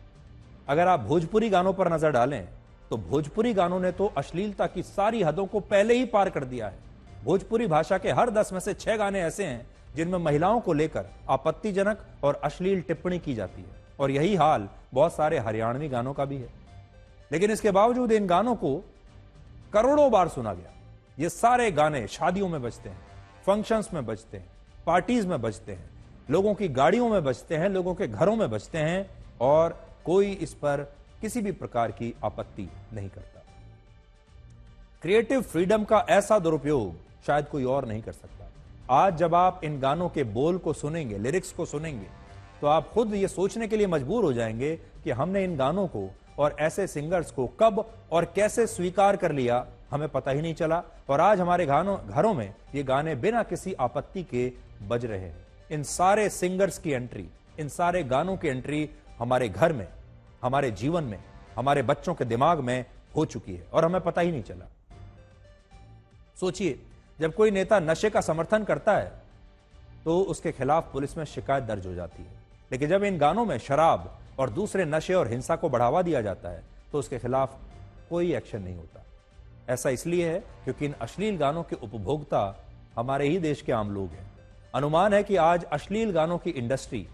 अगर आप भोजपुरी गानों पर नजर डालें तो भोजपुरी गानों ने तो अश्लीलता की सारी हदों को पहले ही पार कर दिया है। भोजपुरी भाषा के हर 10 में से 6 गाने ऐसे हैं जिनमें महिलाओं को लेकर आपत्तिजनक और अश्लील टिप्पणी की जाती है, और यही हाल बहुत सारे हरियाणवी गानों का भी है। लेकिन इसके बावजूद इन गानों को करोड़ों बार सुना गया। ये सारे गाने शादियों में बजते हैं, फंक्शंस में बजते हैं, पार्टीज में बजते हैं, लोगों की गाड़ियों में बजते हैं, लोगों के घरों में बजते हैं, और कोई इस पर किसी भी प्रकार की आपत्ति नहीं करता। क्रिएटिव फ्रीडम का ऐसा दुरुपयोग शायद कोई और नहीं कर सकता। आज जब आप इन गानों के बोल को सुनेंगे, लिरिक्स को सुनेंगे, तो आप खुद ये सोचने के लिए मजबूर हो जाएंगे कि हमने इन गानों को और ऐसे सिंगर्स को कब और कैसे स्वीकार कर लिया, हमें पता ही नहीं चला। और आज हमारे घरों में ये गाने बिना किसी आपत्ति के बज रहे हैं। इन सारे सिंगर्स की एंट्री, इन सारे गानों की एंट्री हमारे घर में, हमारे जीवन में, हमारे बच्चों के दिमाग में हो चुकी है और हमें पता ही नहीं चला। सोचिए, जब कोई नेता नशे का समर्थन करता है तो उसके खिलाफ पुलिस में शिकायत दर्ज हो जाती है, लेकिन जब इन गानों में शराब और दूसरे नशे और हिंसा को बढ़ावा दिया जाता है तो उसके खिलाफ कोई एक्शन नहीं होता। ऐसा इसलिए है क्योंकि इन अश्लील गानों के उपभोक्ता हमारे ही देश के आम लोग हैं। अनुमान है कि आज अश्लील गानों की इंडस्ट्री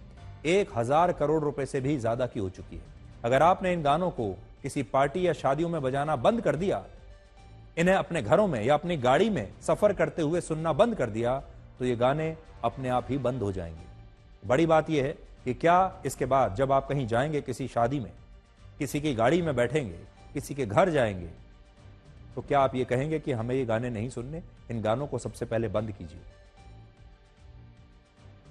1000 करोड़ रुपए से भी ज्यादा की हो चुकी है। अगर आपने इन गानों को किसी पार्टी या शादियों में बजाना बंद कर दिया, इन्हें अपने घरों में या अपनी गाड़ी में सफर करते हुए सुनना बंद कर दिया, तो ये गाने अपने आप ही बंद हो जाएंगे। बड़ी बात यह है कि क्या इसके बाद जब आप कहीं जाएंगे, किसी शादी में, किसी की गाड़ी में बैठेंगे, किसी के घर जाएंगे, तो क्या आप ये कहेंगे कि हमें ये गाने नहीं सुनने, इन गानों को सबसे पहले बंद कीजिए?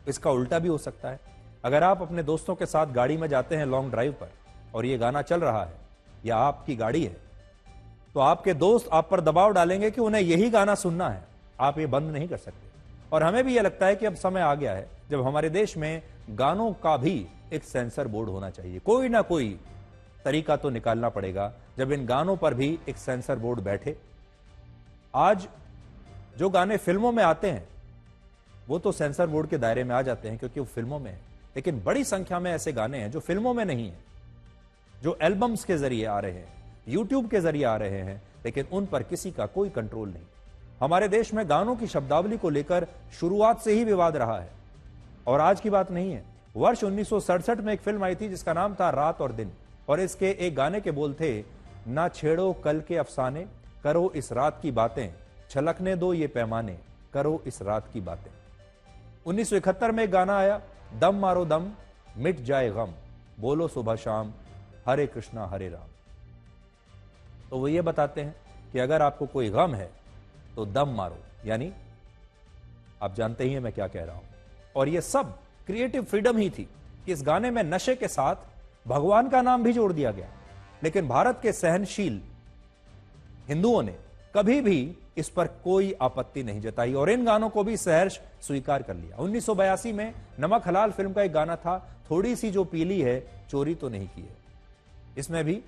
इसका उल्टा भी हो सकता है। अगर आप अपने दोस्तों के साथ गाड़ी में जाते हैं लॉन्ग ड्राइव पर और ये गाना चल रहा है या आपकी गाड़ी है, तो आपके दोस्त आप पर दबाव डालेंगे कि उन्हें यही गाना सुनना है, आप ये बंद नहीं कर सकते। और हमें भी यह लगता है कि अब समय आ गया है जब हमारे देश में गानों का भी एक सेंसर बोर्ड होना चाहिए। कोई ना कोई तरीका तो निकालना पड़ेगा जब इन गानों पर भी एक सेंसर बोर्ड बैठे। आज जो गाने फिल्मों में आते हैं वो तो सेंसर बोर्ड के दायरे में आ जाते हैं क्योंकि वो फिल्मों में है, लेकिन बड़ी संख्या में ऐसे गाने हैं जो फिल्मों में नहीं है, जो एल्बम्स के जरिए आ रहे हैं, यूट्यूब के जरिए आ रहे हैं, लेकिन उन पर किसी का कोई कंट्रोल नहीं। हमारे देश में गानों की शब्दावली को लेकर शुरुआत से ही विवाद रहा है और आज की बात नहीं है। वर्ष 1967 में एक फिल्म आई थी जिसका नाम था रात और दिन, और इसके एक गाने के बोल थे, ना छेड़ो कल के अफसाने, करो इस रात की बातें, छलकने दो ये पैमाने, करो इस रात की बातें। 1971 में एक गाना आया, दम मारो दम, मिट जाए गम, बोलो सुबह शाम, हरे कृष्णा हरे राम। तो वो ये बताते हैं कि अगर आपको कोई गम है तो दम मारो, यानी आप जानते ही हैं मैं क्या कह रहा हूं। और ये सब क्रिएटिव फ्रीडम ही थी कि इस गाने में नशे के साथ भगवान का नाम भी जोड़ दिया गया, लेकिन भारत के सहनशील हिंदुओं ने कभी भी इस पर कोई आपत्ति नहीं जताई और इन गानों को भी सहर्ष स्वीकार कर लिया। 1982 में नमक हलाल फिल्म का एक गाना था, थोड़ी सी जो पीली है चोरी तो नहीं की है। इसमें भी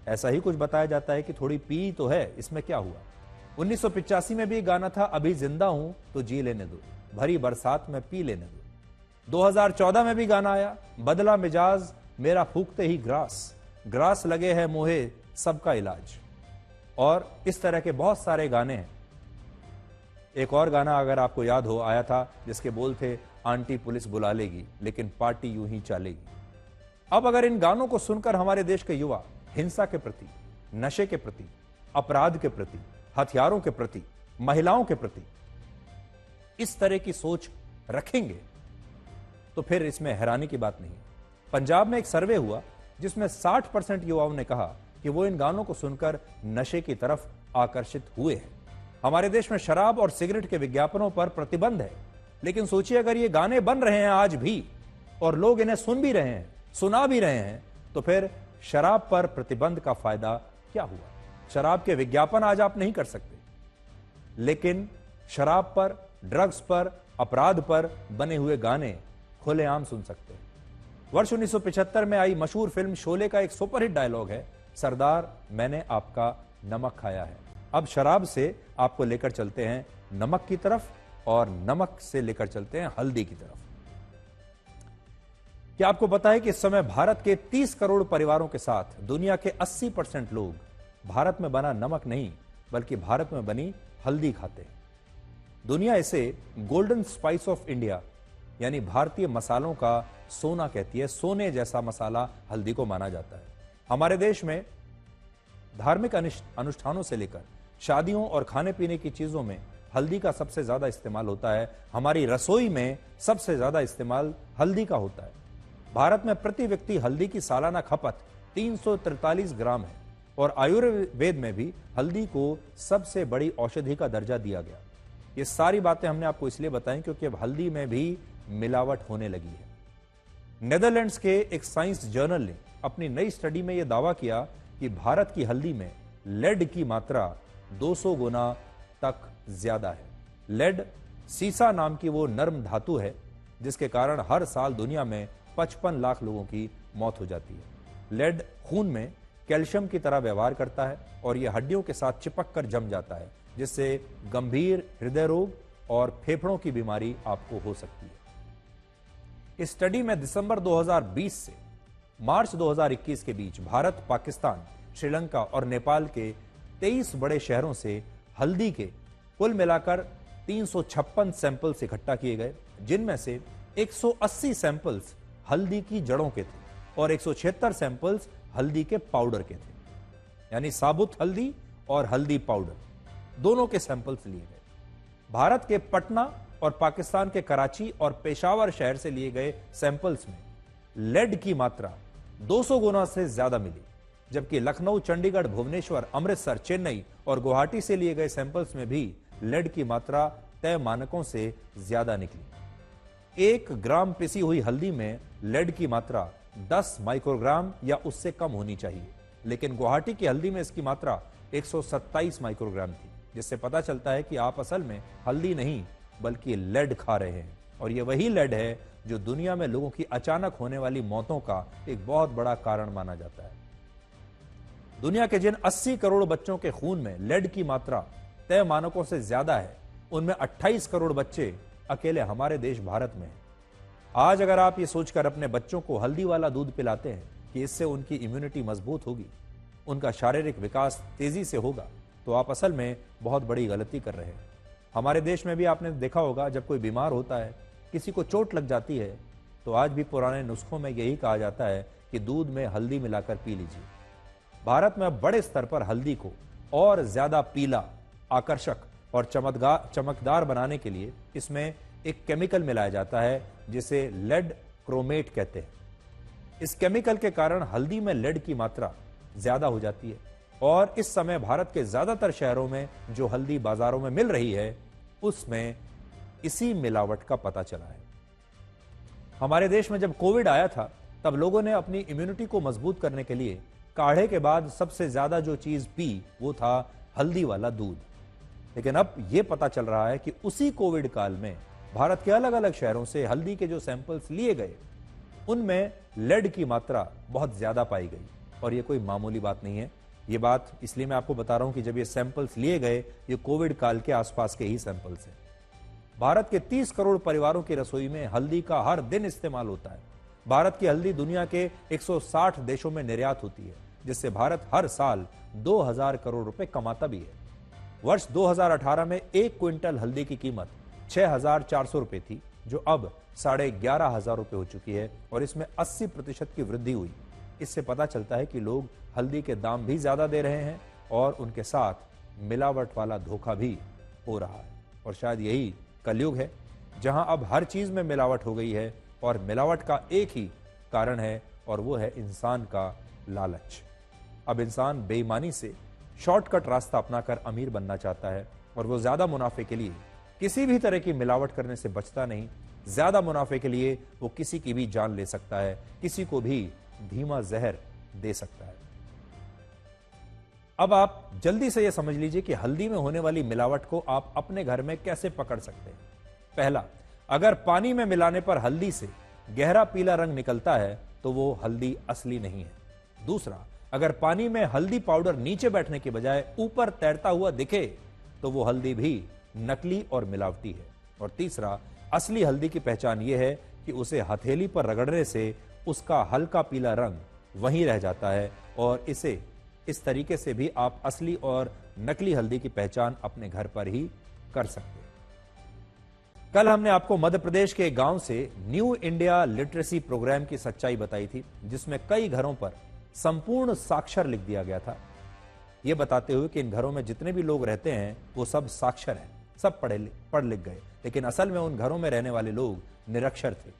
ऐसा ही कुछ बताया जाता है कि थोड़ी पी तो है, इसमें क्या हुआ। 1985 में भी एक गाना था, अभी जिंदा हूं तो जी लेने दो, भरी बरसात में पी लेने दो। 2014 में भी गाना आया, बदला मिजाज मेरा फूकते ही ग्रास, ग्रास लगे है मोहे सबका इलाज। और इस तरह के बहुत सारे गाने हैं। एक और गाना अगर आपको याद हो आया था जिसके बोल थे, आंटी पुलिस बुला लेगी लेकिन पार्टी यूं ही चलेगी। अब अगर इन गानों को सुनकर हमारे देश के युवा हिंसा के प्रति, नशे के प्रति, अपराध के प्रति, हथियारों के प्रति, महिलाओं के प्रति इस तरह की सोच रखेंगे तो फिर इसमें हैरानी की बात नहीं। पंजाब में एक सर्वे हुआ जिसमें 60% युवाओं ने कहा कि वो इन गानों को सुनकर नशे की तरफ आकर्षित हुए हैं। हमारे देश में शराब और सिगरेट के विज्ञापनों पर प्रतिबंध है, लेकिन सोचिए अगर ये गाने बन रहे हैं आज भी और लोग इन्हें सुन भी रहे हैं, सुना भी रहे हैं, तो फिर शराब पर प्रतिबंध का फायदा क्या हुआ। शराब के विज्ञापन आज आप नहीं कर सकते, लेकिन शराब पर, ड्रग्स पर, अपराध पर बने हुए गाने खुलेआम सुन सकते हैं। वर्ष 1975 में आई मशहूर फिल्म शोले का एक सुपरहिट डायलॉग है, सरदार मैंने आपका नमक खाया है। अब शराब से आपको लेकर चलते हैं नमक की तरफ और नमक से लेकर चलते हैं हल्दी की तरफ। क्या आपको पता है कि इस समय भारत के 30 करोड़ परिवारों के साथ दुनिया के 80% लोग भारत में बना नमक नहीं बल्कि भारत में बनी हल्दी खाते हैं। दुनिया इसे गोल्डन स्पाइस ऑफ इंडिया यानी भारतीय मसालों का सोना कहती है। सोने जैसा मसाला हल्दी को माना जाता है। हमारे देश में धार्मिक अनुष्ठानों से लेकर शादियों और खाने पीने की चीजों में हल्दी का सबसे ज्यादा इस्तेमाल होता है। हमारी रसोई में सबसे ज्यादा इस्तेमाल हल्दी का होता है। भारत में प्रति व्यक्ति हल्दी की सालाना खपत 343 ग्राम है और आयुर्वेद में भी हल्दी को सबसे बड़ी औषधि का दर्जा दिया गया। ये सारी बातें हमने आपको इसलिए बताई क्योंकि अब हल्दी में भी मिलावट होने लगी है। नेदरलैंड्स के एक साइंस जर्नल ने अपनी नई स्टडी में यह दावा किया कि भारत की हल्दी में लेड की मात्रा 200 गुना तक ज्यादा है। लेड सीसा नाम की वो नर्म धातु है जिसके कारण हर साल दुनिया में 55 लाख लोगों की मौत हो जाती है। लेड खून में कैल्शियम की तरह व्यवहार करता है और यह हड्डियों के साथ चिपक कर जम जाता है, जिससे गंभीर हृदय रोग और फेफड़ों की बीमारी आपको हो सकती है। इस स्टडी में दिसंबर 2020 से मार्च 2021 के बीच भारत, पाकिस्तान, श्रीलंका और नेपाल के 23 बड़े शहरों से हल्दी के कुल मिलाकर 356 सैंपल्स इकट्ठा किए गए, जिनमें से 180 सैंपल्स हल्दी की जड़ों के थे और 176 सैंपल्स हल्दी के पाउडर के थे, यानी साबुत हल्दी और हल्दी पाउडर दोनों के सैंपल्स लिए गए। भारत के पटना और पाकिस्तान के कराची और पेशावर शहर से लिए गए सैंपल्स में लेड की मात्रा 200 गुना से ज्यादा मिली, जबकि लखनऊ, चंडीगढ़, भुवनेश्वर, अमृतसर, चेन्नई और गुवाहाटी से लिए गए सैंपल्स में भी लेड की मात्रा तय मानकों से ज्यादा निकली। 1 ग्राम पिसी हुई हल्दी में लेड की मात्रा 10 माइक्रोग्राम या उससे कम होनी चाहिए, लेकिन गुवाहाटी की हल्दी में इसकी मात्रा 127 माइक्रोग्राम थी, जिससे पता चलता है कि आप असल में हल्दी नहीं बल्कि लेड खा रहे हैं। और यह वही लेड है जो दुनिया में लोगों की अचानक होने वाली मौतों का एक बहुत बड़ा कारण माना जाता है। दुनिया के जिन 80 करोड़ बच्चों के खून में लेड की मात्रा तय मानकों से ज्यादा है, उनमें 28 करोड़ बच्चे अकेले हमारे देश भारत में हैं। आज अगर आप ये सोचकर अपने बच्चों को हल्दी वाला दूध पिलाते हैं कि इससे उनकी इम्यूनिटी मजबूत होगी, उनका शारीरिक विकास तेजी से होगा, तो आप असल में बहुत बड़ी गलती कर रहे हैं। हमारे देश में भी आपने देखा होगा, जब कोई बीमार होता है, किसी को चोट लग जाती है, तो आज भी पुराने नुस्खों में यही कहा जाता है कि दूध में हल्दी मिलाकर पी लीजिए। भारत में अब बड़े स्तर पर हल्दी को और ज्यादा पीला, आकर्षक और चमकदार बनाने के लिए इसमें एक केमिकल मिलाया जाता है जिसे लेड क्रोमेट कहते हैं। इस केमिकल के कारण हल्दी में लेड की मात्रा ज्यादा हो जाती है और इस समय भारत के ज्यादातर शहरों में जो हल्दी बाजारों में मिल रही है, उसमें इसी मिलावट का पता चला है। हमारे देश में जब कोविड आया था, तब लोगों ने अपनी इम्यूनिटी को मजबूत करने के लिए काढ़े के बाद सबसे ज्यादा जो चीज पी वो था हल्दी वाला दूध। लेकिन अब यह पता चल रहा है कि उसी कोविड काल में भारत के अलग अलग शहरों से हल्दी के जो सैंपल्स लिए गए, उनमें लेड की मात्रा बहुत ज्यादा पाई गई। और यह कोई मामूली बात नहीं है। यह बात इसलिए मैं आपको बता रहा हूं कि जब ये सैंपल्स लिए गए, ये कोविड काल के आसपास के ही सैंपल्स हैं। भारत के 30 करोड़ परिवारों की रसोई में हल्दी का हर दिन इस्तेमाल होता है। भारत की हल्दी दुनिया के 160 देशों में निर्यात होती है, जिससे भारत हर साल 2000 करोड़ रुपए कमाता भी है। वर्ष 2018 में 1 क्विंटल हल्दी की कीमत 6400 रुपए थी, जो अब 11,500 रुपए हो चुकी है और इसमें 80% की वृद्धि हुई। इससे पता चलता है कि लोग हल्दी के दाम भी ज्यादा दे रहे हैं और उनके साथ मिलावट वाला धोखा भी हो रहा है। और शायद यही कलयुग है, जहां अब हर चीज में मिलावट हो गई है और मिलावट का एक ही कारण है और वो है इंसान का लालच। अब इंसान बेईमानी से शॉर्टकट रास्ता अपनाकर अमीर बनना चाहता है और वो ज्यादा मुनाफे के लिए किसी भी तरह की मिलावट करने से बचता नहीं। ज्यादा मुनाफे के लिए वो किसी की भी जान ले सकता है, किसी को भी धीमा जहर दे सकता है। अब आप जल्दी से यह समझ लीजिए कि हल्दी में होने वाली मिलावट को आप अपने घर में कैसे पकड़ सकते हैं। पहला, अगर पानी में मिलाने पर हल्दी से गहरा पीला रंग निकलता है तो वो हल्दी असली नहीं है। दूसरा, अगर पानी में हल्दी पाउडर नीचे बैठने के बजाय ऊपर तैरता हुआ दिखे तो वो हल्दी भी नकली और मिलावटी है। और तीसरा, असली हल्दी की पहचान यह है कि उसे हथेली पर रगड़ने से उसका हल्का पीला रंग वहीं रह जाता है और इस तरीके से भी आप असली और नकली हल्दी की पहचान अपने घर पर ही कर सकते हैं। कल हमने आपको मध्य प्रदेश के गांव से न्यू इंडिया लिटरेसी प्रोग्राम की सच्चाई बताई थी, जिसमें कई घरों पर संपूर्ण साक्षर लिख दिया गया था, यह बताते हुए कि इन घरों में जितने भी लोग रहते हैं वो सब साक्षर हैं, सब पढ़ लिख गए, लेकिन असल में उन घरों में रहने वाले लोग निरक्षर थे।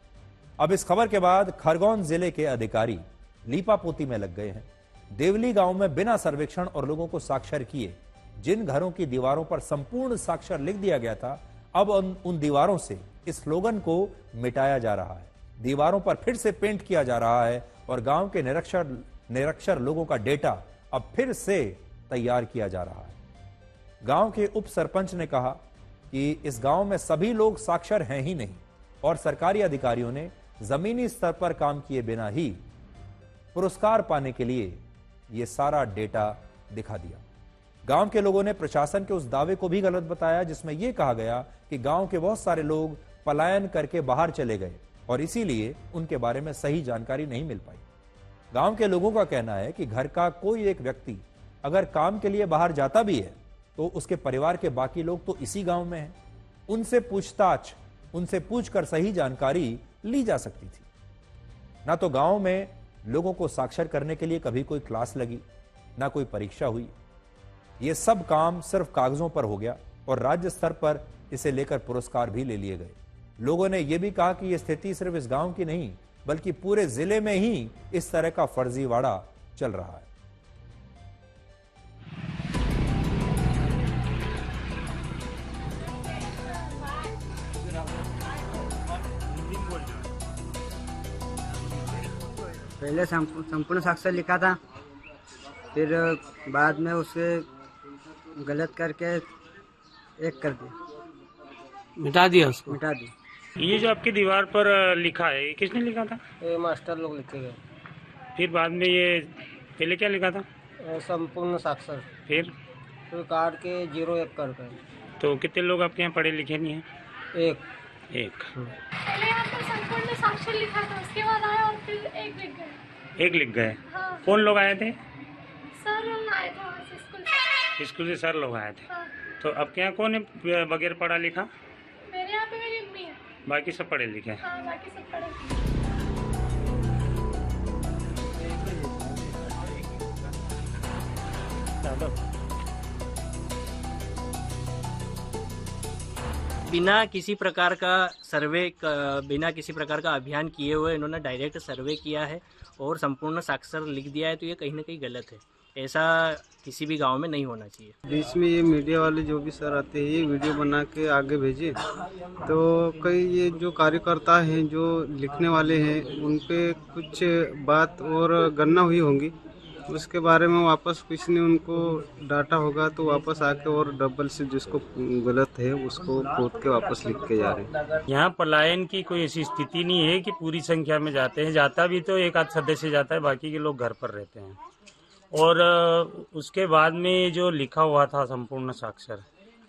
अब इस खबर के बाद खरगोन जिले के अधिकारी लीपापोती में लग गए हैं। देवली गांव में बिना सर्वेक्षण और लोगों को साक्षर किए जिन घरों की दीवारों पर संपूर्ण साक्षर लिख दिया गया था, अब उन दीवारों से इस स्लोगन को मिटाया जा रहा है, दीवारों पर फिर से पेंट किया जा रहा है और गांव के निरक्षर लोगों का डेटा अब फिर से तैयार किया जा रहा है। गांव के उप सरपंच ने कहा कि इस गांव में सभी लोग साक्षर हैं ही नहीं और सरकारी अधिकारियों ने जमीनी स्तर पर काम किए बिना ही पुरस्कार पाने के लिए यह सारा डेटा दिखा दिया। गांव के लोगों ने प्रशासन के उस दावे को भी गलत बताया जिसमें यह कहा गया कि गांव के बहुत सारे लोग पलायन करके बाहर चले गए और इसीलिए उनके बारे में सही जानकारी नहीं मिल पाई। गांव के लोगों का कहना है कि घर का कोई एक व्यक्ति अगर काम के लिए बाहर जाता भी है तो उसके परिवार के बाकी लोग तो इसी गांव में हैं, उनसे पूछकर सही जानकारी ली जा सकती थी। ना तो गांव में लोगों को साक्षर करने के लिए कभी कोई क्लास लगी, ना कोई परीक्षा हुई। ये सब काम सिर्फ कागजों पर हो गया और राज्य स्तर पर इसे लेकर पुरस्कार भी ले लिए गए। लोगों ने यह भी कहा कि यह स्थिति सिर्फ इस गांव की नहीं बल्कि पूरे जिले में ही इस तरह का फर्जीवाड़ा चल रहा है। पहले संपूर्ण साक्षर लिखा था, फिर बाद में उसे गलत करके एक कर दिया, मिटा दिया उसको। मिटा दिया। ये जो आपकी दीवार पर लिखा है, ये किसने लिखा था? ये मास्टर लोग लिखे गए। फिर बाद में ये पहले क्या लिखा था? संपूर्ण साक्षर। फिर काट के 01 कर गए। तो कितने लोग आपके यहाँ पढ़े लिखे नहीं हैं? एक। पहले यहाँ पर संपूर्ण साक्षर लिखा था, उसके बाद आया और फिर एक लिख गए। एक लिख गए। हाँ। कौन लोग आए थे? सर आए थे वहाँ से स्कूल से। स्कूल से सर लोग आए थे। हाँ। तो अब क्या कौन है बगैर पढ़ा लिखा? मेरे यहाँ पे मेरी अम्मी है। बाकी सब पढ़े लिखे हैं। हाँ, बाकी सब पढ़े। बिना किसी प्रकार का सर्वे बिना किसी प्रकार का अभियान किए हुए इन्होंने डायरेक्ट सर्वे किया है और संपूर्ण साक्षर लिख दिया है, तो ये कहीं ना कहीं गलत है। ऐसा किसी भी गांव में नहीं होना चाहिए। बीच में ये मीडिया वाले जो भी सर आते हैं ये वीडियो बना के आगे भेजे, तो कई ये जो कार्यकर्ता हैं जो लिखने वाले हैं उन पे कुछ बात और गणना हुई होंगी, उसके बारे में वापस किसी ने उनको डाटा होगा तो वापस आके और डबल से जिसको गलत है उसको खोद के वापस लिख के जा रहे हैं। यहाँ पलायन की कोई ऐसी स्थिति नहीं है कि पूरी संख्या में जाते हैं। जाता भी तो एक आध सदस्य जाता है, बाकी के लोग घर पर रहते हैं। और उसके बाद में जो लिखा हुआ था संपूर्ण साक्षर,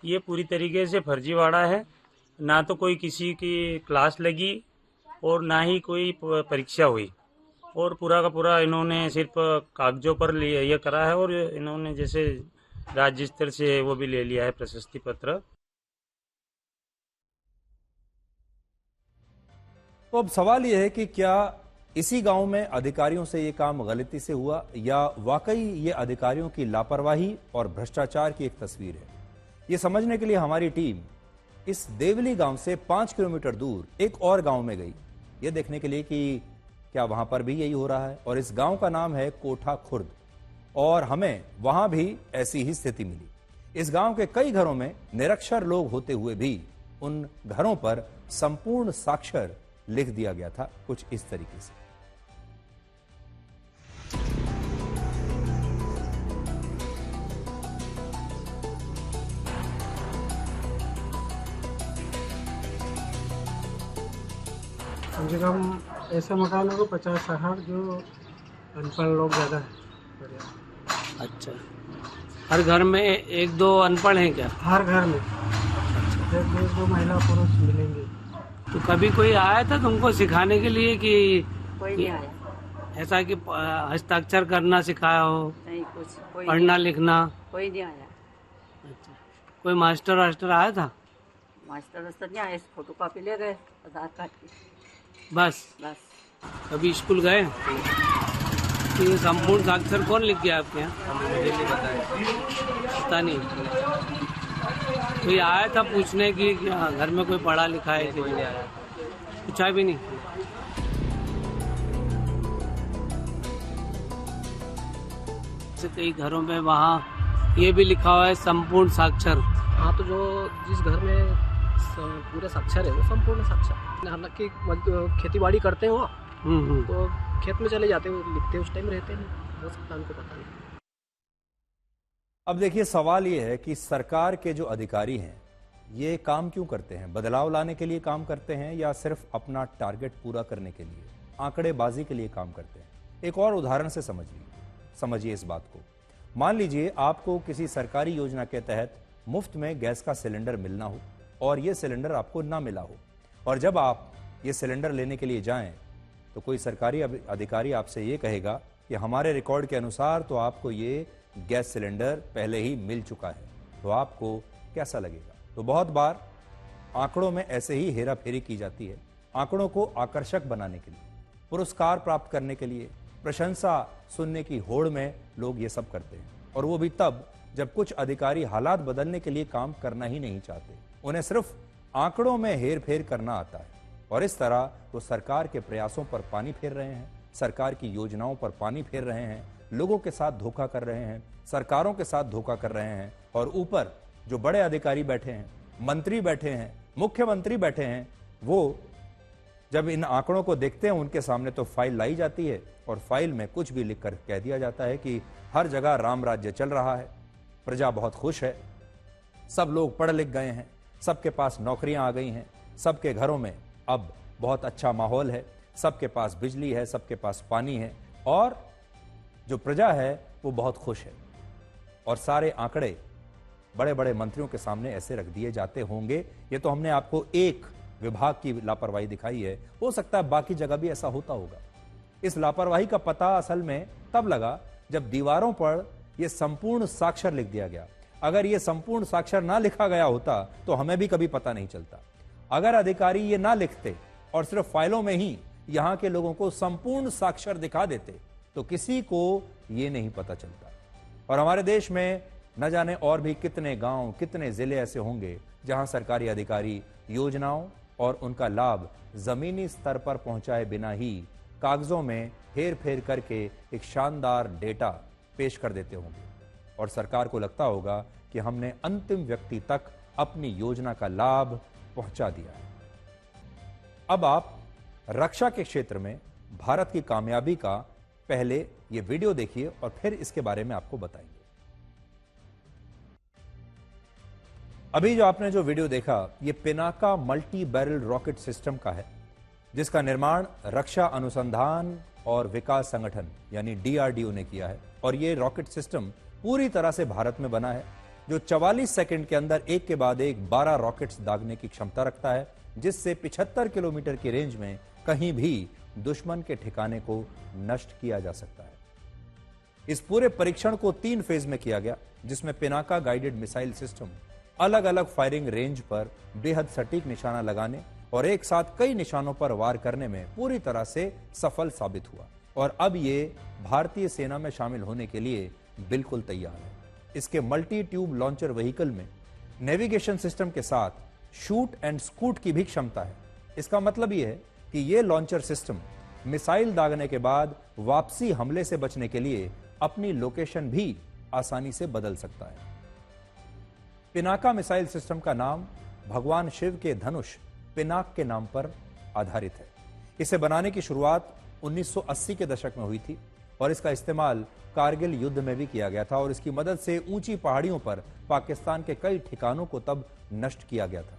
ये पूरी तरीके से फर्जीवाड़ा है। ना तो कोई किसी की क्लास लगी और ना ही कोई परीक्षा हुई, और पूरा का पूरा इन्होंने सिर्फ कागजों पर ये करा है। और इन्होंने जैसे राज्य स्तर से वो भी ले लिया है प्रशस्ति पत्र। तो अब सवाल यह है कि क्या इसी गांव में अधिकारियों से ये काम गलती से हुआ, या वाकई ये अधिकारियों की लापरवाही और भ्रष्टाचार की एक तस्वीर है। ये समझने के लिए हमारी टीम इस देवली गांव से 5 किलोमीटर दूर एक और गांव में गई, ये देखने के लिए कि क्या वहां पर भी यही हो रहा है। और इस गांव का नाम है कोठा खुर्द, और हमें वहां भी ऐसी ही स्थिति मिली। इस गांव के कई घरों में निरक्षर लोग होते हुए भी उन घरों पर संपूर्ण साक्षर लिख दिया गया था, कुछ इस तरीके से। कम से कम ऐसे मकान होगा 50-60 जो अनपढ़ लोग ज़्यादा है। अच्छा, हर घर में एक दो अनपढ़ हैं क्या? हर घर में एक दो महिला पुरुष मिलेंगे। तो कभी कोई आया था तुमको सिखाने के लिए कि कोई नहीं आया। ऐसा कि हस्ताक्षर करना सिखाया हो? नहीं, कुछ कोई पढ़ना लिखना? कोई नहीं आया। अच्छा, कोई मास्टर वास्टर आया था? मास्टर वास्टर नहीं आया, फोटो कॉपी ले गए आधार कार्ड की, बस। बस। कभी स्कूल गए? ये संपूर्ण साक्षर कौन लिख गया आपके यहाँ? पता नहीं। कोई आया था पूछने की कि घर में कोई पढ़ा लिखा है? कोई नहीं आया, पूछा भी नहीं। कई घरों में वहाँ ये भी लिखा हुआ है संपूर्ण साक्षर। हाँ, तो जो जिस घर में पूरे साक्षर है वो संपूर्ण साक्षर। हालांकि खेती बाड़ी करते हैं वहाँ, तो खेत में चले जाते हैं, लिखते उस टाइम रहते नहीं, हो सकता है उनको पता नहीं। अब देखिए, सवाल ये है कि सरकार के जो अधिकारी हैं ये काम क्यों करते हैं? बदलाव लाने के लिए काम करते हैं या सिर्फ अपना टारगेट पूरा करने के लिए, आंकड़ेबाजी के लिए काम करते हैं? एक और उदाहरण से समझिए इस बात को। मान लीजिए आपको किसी सरकारी योजना के तहत मुफ्त में गैस का सिलेंडर मिलना हो और ये सिलेंडर आपको ना मिला हो, और जब आप ये सिलेंडर लेने के लिए जाएं तो कोई सरकारी अधिकारी आपसे ये कहेगा कि हमारे रिकॉर्ड के अनुसार तो आपको ये गैस सिलेंडर पहले ही मिल चुका है। तो आपको कैसा लगेगा? तो बहुत बार आंकड़ों में ऐसे ही हेरा फेरी की जाती है, आंकड़ों को आकर्षक बनाने के लिए, पुरस्कार प्राप्त करने के लिए, प्रशंसा सुनने की होड़ में लोग ये सब करते हैं। और वो भी तब जब कुछ अधिकारी हालात बदलने के लिए काम करना ही नहीं चाहते, उन्हें सिर्फ आंकड़ों में हेर फेर करना आता है। और इस तरह वो सरकार के प्रयासों पर पानी फेर रहे हैं, सरकार की योजनाओं पर पानी फेर रहे हैं, लोगों के साथ धोखा कर रहे हैं, सरकारों के साथ धोखा कर रहे हैं। और ऊपर जो बड़े अधिकारी बैठे हैं, मंत्री बैठे हैं, मुख्यमंत्री बैठे हैं, वो जब इन आंकड़ों को देखते हैं उनके सामने तो फाइल लाई जाती है और फाइल में कुछ भी लिखकर कह दिया जाता है कि हर जगह राम राज्य चल रहा है, प्रजा बहुत खुश है, सब लोग पढ़ लिख गए हैं, सबके पास नौकरियां आ गई हैं, सबके घरों में अब बहुत अच्छा माहौल है, सबके पास बिजली है, सबके पास पानी है, और जो प्रजा है वो बहुत खुश है। और सारे आंकड़े बड़े बड़े मंत्रियों के सामने ऐसे रख दिए जाते होंगे। ये तो हमने आपको एक विभाग की लापरवाही दिखाई है, हो सकता है बाकी जगह भी ऐसा होता होगा। इस लापरवाही का पता असल में तब लगा जब दीवारों पर यह संपूर्ण साक्षर लिख दिया गया। अगर यह संपूर्ण साक्षर ना लिखा गया होता तो हमें भी कभी पता नहीं चलता। अगर अधिकारी ये ना लिखते और सिर्फ फाइलों में ही यहां के लोगों को संपूर्ण साक्षर दिखा देते तो किसी को यह नहीं पता चलता। और हमारे देश में न जाने और भी कितने गांव, कितने जिले ऐसे होंगे जहां सरकारी अधिकारी योजनाओं और उनका लाभ जमीनी स्तर पर पहुंचाए बिना ही कागजों में हेर फेर करके एक शानदार डेटा पेश कर देते होंगे और सरकार को लगता होगा कि हमने अंतिम व्यक्ति तक अपनी योजना का लाभ पहुंचा दिया है। अब आप रक्षा के क्षेत्र में भारत की कामयाबी का पहले ये वीडियो देखिए और फिर इसके बारे में आपको बताएंगे। अभी जो आपने जो वीडियो देखा ये Pinaka multi barrel rocket system का है, जिसका निर्माण रक्षा अनुसंधान और विकास संगठन यानी DRDO ने किया है। और ये रॉकेट सिस्टम पूरी तरह से भारत में बना है, जो 44 सेकंड के अंदर एक के बाद एक 12 रॉकेट्स दागने की क्षमता रखता है, जिससे 75 किलोमीटर की रेंज में कहीं भी दुश्मन के ठिकाने को नष्ट किया जा सकता है। इस पूरे परीक्षण को 3 फेज में किया गया, जिसमें पिनाका गाइडेड मिसाइल सिस्टम अलग अलग फायरिंग रेंज पर बेहद सटीक निशाना लगाने और एक साथ कई निशानों पर वार करने में पूरी तरह से सफल साबित हुआ और अब ये भारतीय सेना में शामिल होने के लिए बिल्कुल तैयार है। इसके मल्टी ट्यूब लॉन्चर व्हीकल में नेविगेशन सिस्टम के साथ शूट एंड स्कूट की भी क्षमता है। इसका मतलब यह है कि यह लॉन्चर सिस्टम मिसाइल दागने के बाद वापसी हमले से बचने के लिए अपनी लोकेशन भी आसानी से बदल सकता है। पिनाका मिसाइल सिस्टम का नाम भगवान शिव के धनुष पिनाक के नाम पर आधारित है। इसे बनाने की शुरुआत 1980 के दशक में हुई थी और इसका इस्तेमाल कारगिल युद्ध में भी किया गया था और इसकी मदद से ऊंची पहाड़ियों पर पाकिस्तान के कई ठिकानों को तब नष्ट किया गया था।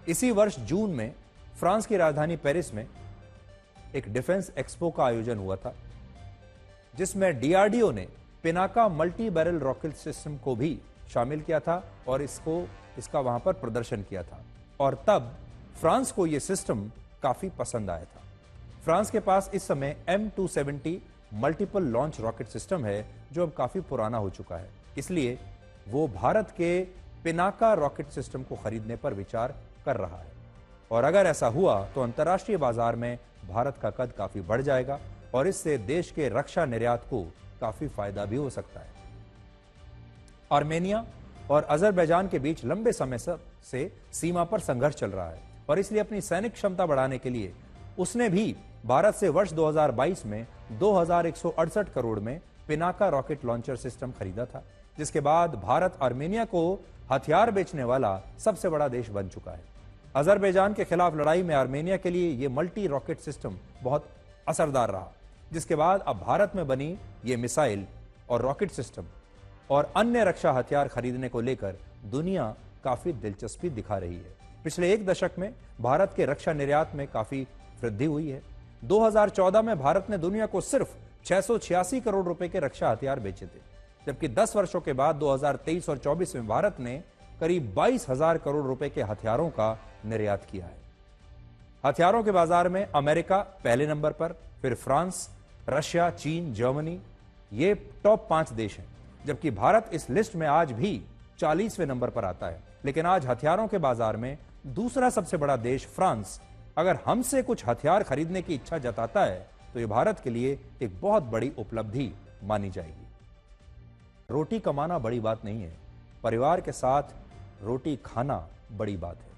इसी वर्ष जून में फ्रांस की राजधानी पेरिस में एक डिफेंस एक्सपो का आयोजन हुआ था, जिसमें DRDO ने Pinaka multi barrel rocket system को भी शामिल किया था और इसका वहां पर प्रदर्शन किया था और तब फ्रांस को यह सिस्टम काफी पसंद आया था। फ्रांस के पास इस समय M270 multiple launch rocket system है, जो अब काफी पुराना हो चुका है, इसलिए वो भारत के पिनाका रॉकेट सिस्टम को खरीदने पर विचार कर रहा है। और अगर ऐसा हुआ तो अंतर्राष्ट्रीय बाजार में भारत का कद काफी बढ़ जाएगा और इससे देश के रक्षा निर्यात को काफी फायदा भी हो सकता है। आर्मेनिया और अजरबैजान के बीच लंबे समय से सीमा पर संघर्ष चल रहा है और इसलिए अपनी सैनिक क्षमता बढ़ाने के लिए उसने भी भारत से वर्ष 2022 में 2168 करोड़ में पिनाका रॉकेट लॉन्चर सिस्टम खरीदा था, जिसके बाद भारत आर्मेनिया को हथियार बेचने वाला सबसे बड़ा देश बन चुका है। अजरबैजान के खिलाफ लड़ाई में आर्मेनिया के लिए यह मल्टी रॉकेट सिस्टम बहुत असरदार रहा, जिसके बाद अब भारत में बनी ये मिसाइल और रॉकेट सिस्टम और अन्य रक्षा हथियार खरीदने को लेकर दुनिया काफी दिलचस्पी दिखा रही है। पिछले एक दशक में भारत के रक्षा निर्यात में काफी वृद्धि हुई है। 2014 में भारत ने दुनिया को सिर्फ 686 करोड़ रुपए के रक्षा हथियार बेचे थे, जबकि 10 वर्षों के बाद 2023 और 24 में भारत ने करीब 22,000 करोड़ रुपए के हथियारों का निर्यात किया है। हथियारों के बाजार में अमेरिका पहले नंबर पर, फिर फ्रांस, रशिया, चीन, जर्मनी, ये टॉप 5 देश हैं, जबकि भारत इस लिस्ट में आज भी 40वें नंबर पर आता है। लेकिन आज हथियारों के बाजार में दूसरा सबसे बड़ा देश फ्रांस अगर हमसे कुछ हथियार खरीदने की इच्छा जताता है तो यह भारत के लिए एक बहुत बड़ी उपलब्धि मानी जाएगी। रोटी कमाना बड़ी बात नहीं है, परिवार के साथ रोटी खाना बड़ी बात है।